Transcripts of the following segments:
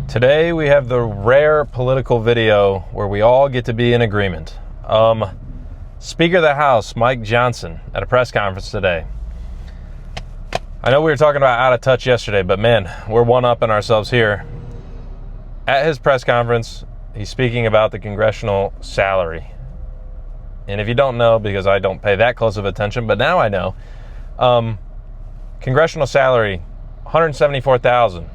Today we have the rare political video where we all get to be in agreement. Speaker of the House, Mike Johnson, at a press conference today. I know we were talking about out of touch yesterday, but man, we're one-upping ourselves here. At his press conference, he's speaking about the congressional salary. And if you don't know, because I don't pay that close of attention, but now I know, congressional salary, $174,000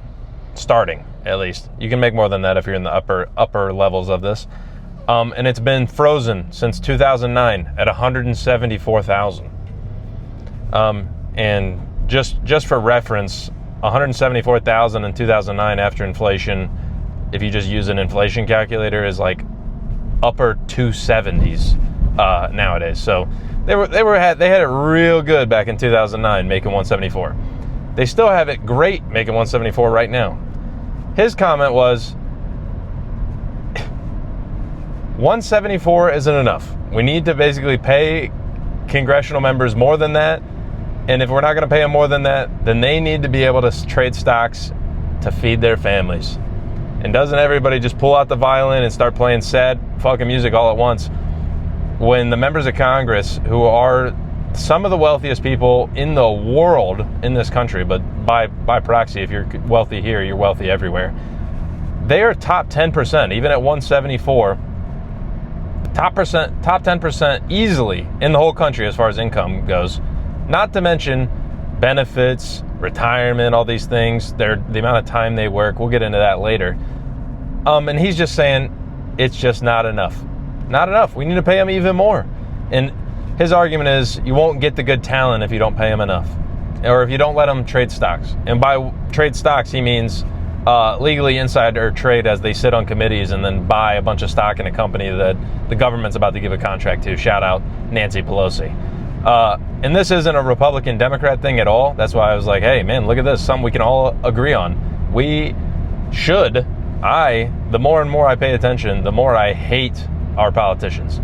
starting, at least. You can make more than that if you're in the upper levels of this. And it's been frozen since 2009 at $174,000. And just for reference, $174,000 in 2009 after inflation, if you just use an inflation calculator, is like upper 270s nowadays. So they had it real good back in 2009, making 174. They still have it great making 174 right now. His comment was, 174 isn't enough. We need to basically pay congressional members more than that. And if we're not going to pay them more than that, then they need to be able to trade stocks to feed their families. And doesn't everybody just pull out the violin and start playing sad fucking music all at once when the members of Congress, who are some of the wealthiest people in the world in this country, but by proxy, if you're wealthy here, you're wealthy everywhere, they are top 10%, even at 174, top 10% easily in the whole country as far as income goes. Not to mention benefits, retirement, all these things, the amount of time they work. We'll get into that later. And he's just saying it's just not enough. Not enough. We need to pay them even more. And his argument is you won't get the good talent if you don't pay them enough, or if you don't let them trade stocks. And by trade stocks, he means legally insider trade, as they sit on committees and then buy a bunch of stock in a company that the government's about to give a contract to. Shout out Nancy Pelosi. And this isn't a Republican-Democrat thing at all. That's why I was like, hey, man, look at this. Something we can all agree on. We should, the more and more I pay attention, the more I hate our politicians.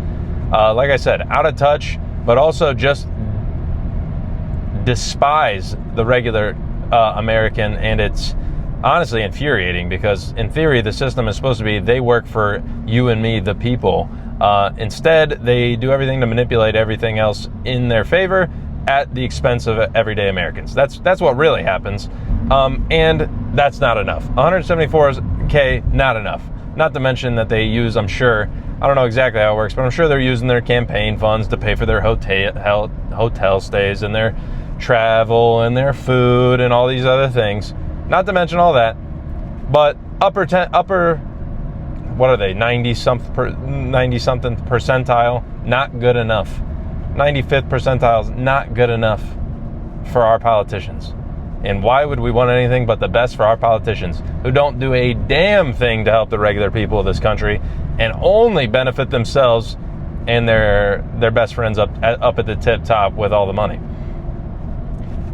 Like I said, out of touch, but also just despise the regular American. And it's honestly infuriating because in theory, the system is supposed to be they work for you and me, the people. Instead, they do everything to manipulate everything else in their favor at the expense of everyday Americans. That's what really happens. And that's not enough. 174K, not enough. Not to mention that they use, I'm sure, I don't know exactly how it works, but I'm sure they're using their campaign funds to pay for their hotel stays and their travel and their food and all these other things. Not to mention all that. But upper what are they, 90-something percentile, not good enough. 95th percentile is not good enough for our politicians. And why would we want anything but the best for our politicians who don't do a damn thing to help the regular people of this country and only benefit themselves and their best friends up at the tip top with all the money?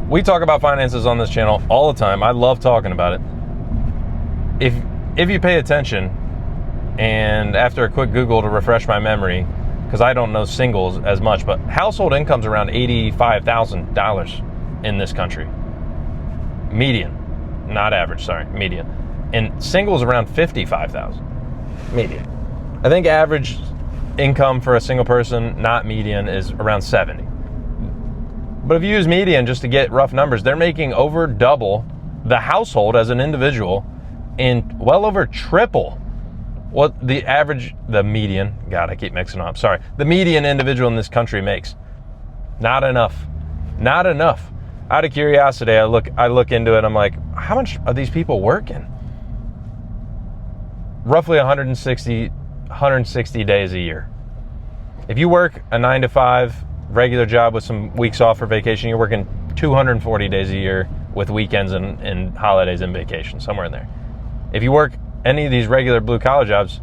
We talk about finances on this channel all the time. I love talking about it. If you pay attention, and after a quick Google to refresh my memory, because I don't know singles as much, but household income's around $85,000 in this country. Median. Not average, sorry, median. And singles around $55,000. Median. I think average income for a single person, not median, is around 70. But if you use median just to get rough numbers, they're making over double the household as an individual and well over triple what the median, God, I keep mixing up, sorry, the median individual in this country makes. Not enough. Not enough. Out of curiosity, I look into it, I'm like, how much are these people working? Roughly 160 days a year. If you work a 9-to-5 regular job with some weeks off for vacation, you're working 240 days a year with weekends and holidays and vacation, somewhere in there. If you work any of these regular blue-collar jobs,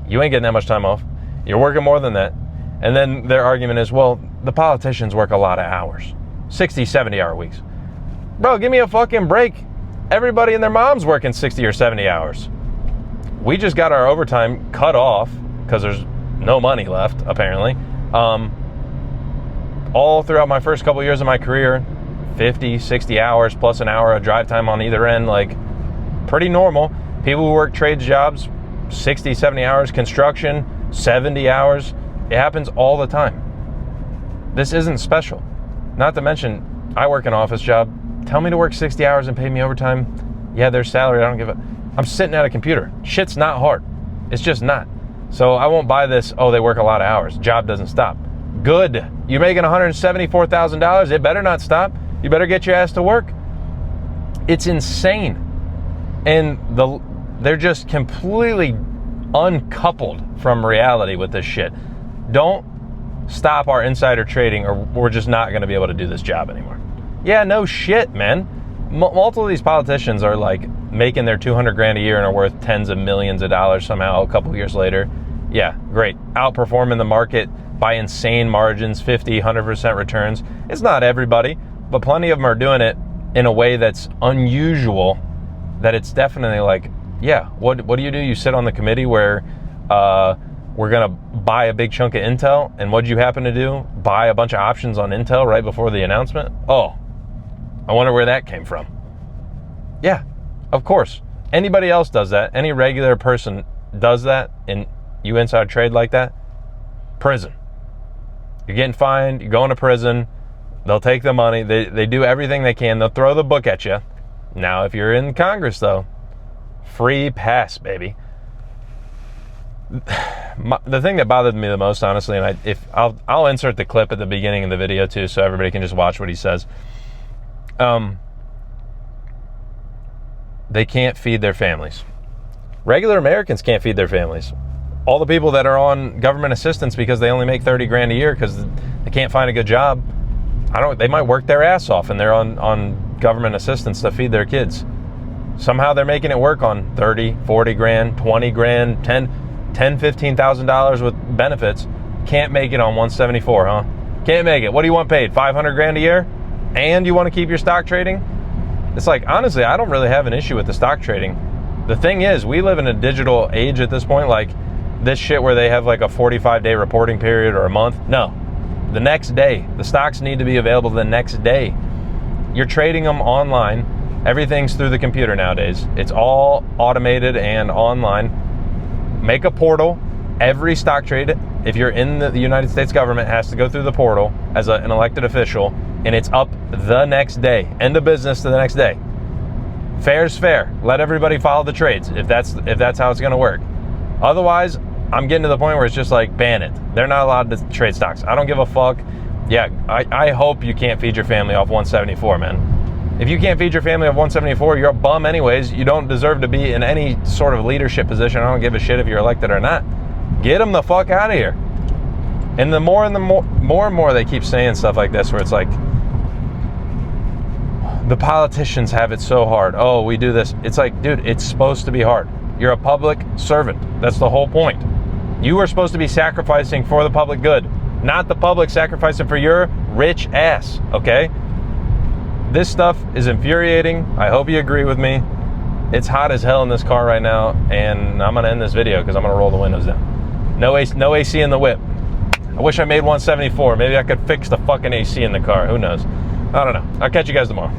you ain't getting that much time off. You're working more than that. And then their argument is, well, the politicians work a lot of hours. 60, 70-hour weeks. Bro, give me a fucking break. Everybody and their mom's working 60 or 70 hours. We just got our overtime cut off because there's no money left, apparently. All throughout my first couple years of my career, 50, 60 hours plus an hour of drive time on either end, like pretty normal. People who work trades jobs, 60, 70 hours, construction, 70 hours. It happens all the time. This isn't special. Not to mention, I work an office job. Tell me to work 60 hours and pay me overtime. Yeah, there's salary. I don't give a... I'm sitting at a computer. Shit's not hard. It's just not. So I won't buy this, oh, they work a lot of hours. Job doesn't stop. Good. You're making $174,000. It better not stop. You better get your ass to work. It's insane. And they're just completely uncoupled from reality with this shit. Don't stop our insider trading or we're just not going to be able to do this job anymore. Yeah, no shit, man. Multiple of these politicians are like making their $200,000 a year and are worth tens of millions of dollars somehow a couple years later. Yeah, great. Outperforming the market by insane margins, 50, 100% returns. It's not everybody, but plenty of them are doing it in a way that's unusual, that it's definitely like, yeah, what do? You sit on the committee where we're going to buy a big chunk of Intel, and what did you happen to do? Buy a bunch of options on Intel right before the announcement? Oh, I wonder where that came from. Yeah, of course. Anybody else does that. Any regular person does that, and you inside trade like that, prison. You're getting fined, you're going to prison, they'll take the money, they do everything they can, they'll throw the book at you. Now, if you're in Congress, though, free pass, baby. The thing that bothered me the most, honestly, and I'll insert the clip at the beginning of the video, too, so everybody can just watch what he says. They can't feed their families. Regular Americans can't feed their families. All the people that are on government assistance because they only make $30,000 a year because they can't find a good job, they might work their ass off and they're on government assistance to feed their kids. Somehow they're making it work on 30, 40 grand, 20 grand, 10, $15,000 with benefits. Can't make it on 174, huh? Can't make it. What do you want paid? 500 grand a year? And you want to keep your stock trading? It's like, honestly, I don't really have an issue with the stock trading. The thing is, we live in a digital age at this point, like this shit where they have like a 45-day reporting period or a month. No, the next day. The stocks need to be available the next day. You're trading them online. Everything's through the computer nowadays. It's all automated and online. Make a portal. Every stock trade, if you're in the United States government, has to go through the portal as an elected official, and it's up the next day. End of business to the next day. Fair's fair. Let everybody follow the trades if that's how it's going to work. Otherwise, I'm getting to the point where it's just like, ban it. They're not allowed to trade stocks. I don't give a fuck. Yeah, I hope you can't feed your family off 174, man. If you can't feed your family off 174, you're a bum anyways. You don't deserve to be in any sort of leadership position. I don't give a shit if you're elected or not. Get them the fuck out of here. And the more and more they keep saying stuff like this, where it's like, the politicians have it so hard. Oh, we do this. It's like, dude, it's supposed to be hard. You're a public servant. That's the whole point. You are supposed to be sacrificing for the public good, not the public sacrificing for your rich ass, okay? This stuff is infuriating. I hope you agree with me. It's hot as hell in this car right now, and I'm going to end this video because I'm going to roll the windows down. No AC in the whip. I wish I made 174. Maybe I could fix the fucking AC in the car. Who knows? I don't know. I'll catch you guys tomorrow.